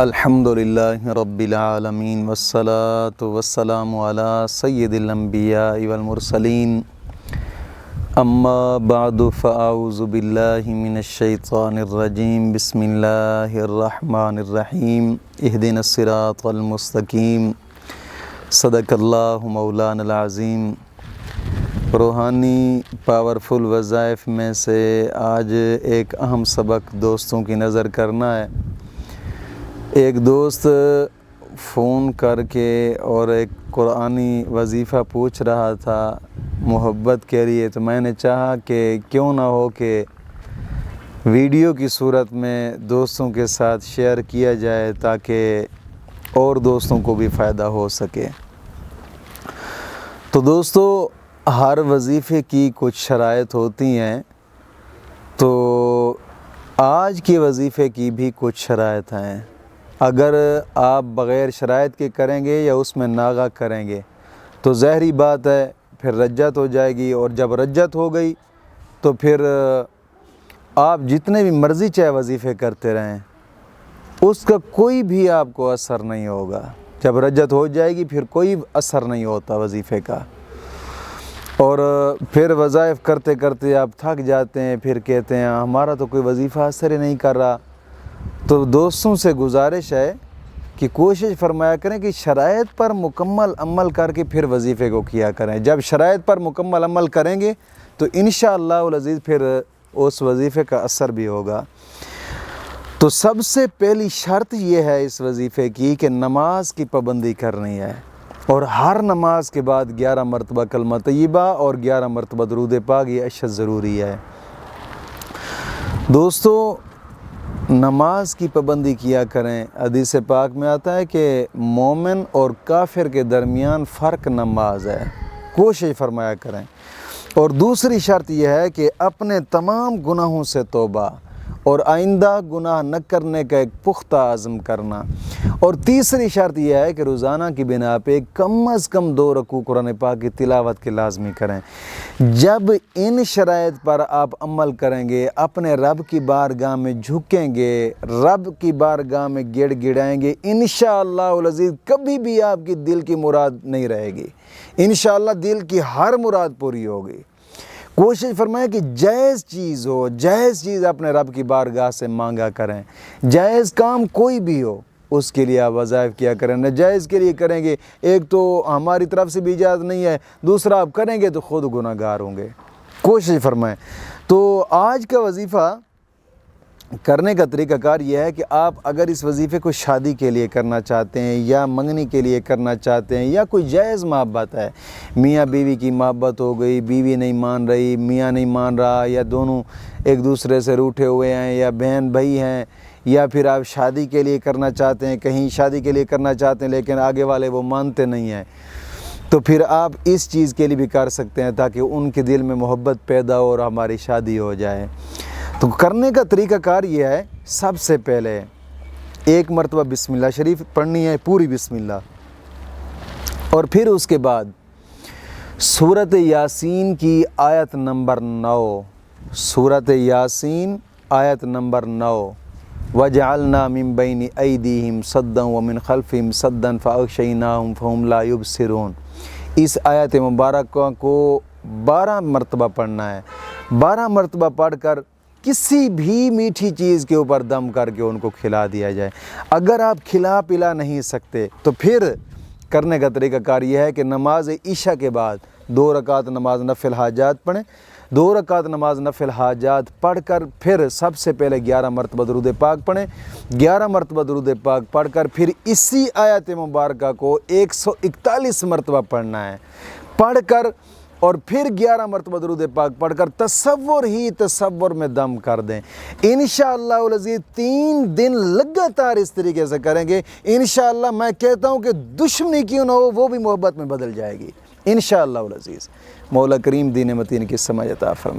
الحمدللہ رب العالمین والصلاة والسلام علی سید الانبیاء والمرسلین اما بعد فاعوذ باللہ من الشیطان الرجیم بسم اللہ الرحمن الرحیم اہدنا الصراط المستقیم صدق اللہ مولانا العظیم۔ روحانی پاورفل وظائف میں سے آج ایک اہم سبق دوستوں کی نظر کرنا ہے۔ ایک دوست فون کر کے اور ایک قرآنی وظیفہ پوچھ رہا تھا محبت کے لیے، تو میں نے چاہا کہ کیوں نہ ہو کہ ویڈیو کی صورت میں دوستوں کے ساتھ شیئر کیا جائے تاکہ اور دوستوں کو بھی فائدہ ہو سکے۔ تو دوستو، ہر وظیفے کی کچھ شرائط ہوتی ہیں، تو آج کے وظیفے کی بھی کچھ شرائط ہیں۔ اگر آپ بغیر شرائط کے کریں گے یا اس میں ناغہ کریں گے تو ظاہری بات ہے پھر رجعت ہو جائے گی، اور جب رجعت ہو گئی تو پھر آپ جتنے بھی مرضی چاہے وظیفے کرتے رہیں، اس کا کوئی بھی آپ کو اثر نہیں ہوگا۔ جب رجعت ہو جائے گی پھر کوئی اثر نہیں ہوتا وظیفے کا، اور پھر وظائف کرتے کرتے آپ تھک جاتے ہیں، پھر کہتے ہیں ہمارا تو کوئی وظیفہ اثر ہی نہیں کر رہا۔ تو دوستوں سے گزارش ہے کہ کوشش فرمایا کریں کہ شرائط پر مکمل عمل کر کے پھر وظیفے کو کیا کریں۔ جب شرائط پر مکمل عمل کریں گے تو انشاءاللہ العزیز پھر اس وظیفے کا اثر بھی ہوگا۔ تو سب سے پہلی شرط یہ ہے اس وظیفے کی کہ نماز کی پابندی کرنی ہے، اور ہر نماز کے بعد 11 مرتبہ کلمہ طیبہ اور 11 مرتبہ درود پاک، یہ اشد ضروری ہے۔ دوستو، نماز کی پابندی کیا کریں۔ حدیث پاک میں آتا ہے کہ مومن اور کافر کے درمیان فرق نماز ہے، کوشش فرمایا کریں۔ اور دوسری شرط یہ ہے کہ اپنے تمام گناہوں سے توبہ اور آئندہ گناہ نہ کرنے کا ایک پختہ عزم کرنا۔ اور تیسری شرط یہ ہے کہ روزانہ کی بنا پہ کم از کم 2 رکوع قرآن پاک کی تلاوت کے لازمی کریں۔ جب ان شرائط پر آپ عمل کریں گے، اپنے رب کی بارگاہ میں جھکیں گے، رب کی بارگاہ میں گڑ گڑائیں گے، انشاءاللہ العزیز کبھی بھی آپ کی دل کی مراد نہیں رہے گی، انشاءاللہ دل کی ہر مراد پوری ہوگی۔ کوشش فرمائیں کہ جائز چیز ہو، جائز چیز اپنے رب کی بارگاہ سے مانگا کریں۔ جائز کام کوئی بھی ہو اس کے لیے آپ وظائف کیا کریں، ناجائز کے لیے کریں گے ایک تو ہماری طرف سے بھی اجازت نہیں ہے، دوسرا آپ کریں گے تو خود گناہ گار ہوں گے۔ کوشش فرمائیں۔ تو آج کا وظیفہ کرنے کا طریقہ کار یہ ہے کہ آپ اگر اس وظیفے کو شادی کے لیے کرنا چاہتے ہیں یا منگنی کے لیے کرنا چاہتے ہیں، یا کوئی جائز محبت ہے، میاں بیوی کی محبت ہو گئی، بیوی نہیں مان رہی، میاں نہیں مان رہا، یا دونوں ایک دوسرے سے روٹھے ہوئے ہیں، یا بہن بھائی ہیں، یا پھر آپ شادی کے لیے کرنا چاہتے ہیں، کہیں شادی کے لیے کرنا چاہتے ہیں لیکن آگے والے وہ مانتے نہیں ہیں، تو پھر آپ اس چیز کے لیے بھی کر سکتے ہیں تاکہ ان کے دل میں محبت پیدا ہو اور ہماری شادی ہو جائے۔ تو کرنے کا طریقہ کار یہ ہے، سب سے پہلے 1 مرتبہ بسم اللہ شریف پڑھنی ہے، پوری بسم اللہ، اور پھر اس کے بعد سورۃ یاسین کی آیت نمبر 9، سورۃ یاسین آیت نمبر 9، وَجَعَلْنَا مِن بَيْنِ أَيْدِيهِمْ صَدًّا وَمِنْ خَلْفِهِمْ صَدًّا فَأَغْشَيْنَاهُمْ فَهُمْ لَا يُبْصِرُونَ۔ اس آیت مبارکہ کو 12 مرتبہ پڑھنا ہے۔ 12 مرتبہ پڑھ کر کسی بھی میٹھی چیز کے اوپر دم کر کے ان کو کھلا دیا جائے۔ اگر آپ کھلا پلا نہیں سکتے تو پھر کرنے کا طریقہ کار یہ ہے کہ نماز عشاء کے بعد 2 رکعت نماز نفل حاجات پڑھیں۔ 2 رکعت نماز نفل حاجات پڑھ کر پھر سب سے پہلے 11 مرتبہ درود پاک پڑھیں۔ 11 مرتبہ درود پاک پڑھ کر پھر اسی آیت مبارکہ کو 141 مرتبہ پڑھنا ہے۔ پڑھ کر اور پھر 11 مرتبہ درود پاک پڑھ کر تصور میں دم کر دیں۔ انشاءاللہ العزیز 3 دن لگاتار اس طریقے سے کریں گے، انشاءاللہ میں کہتا ہوں کہ دشمنی کیوں نہ ہو وہ بھی محبت میں بدل جائے گی انشاءاللہ العزیز۔ مولا کریم دین متین کی سمجھ عطا فرمائے۔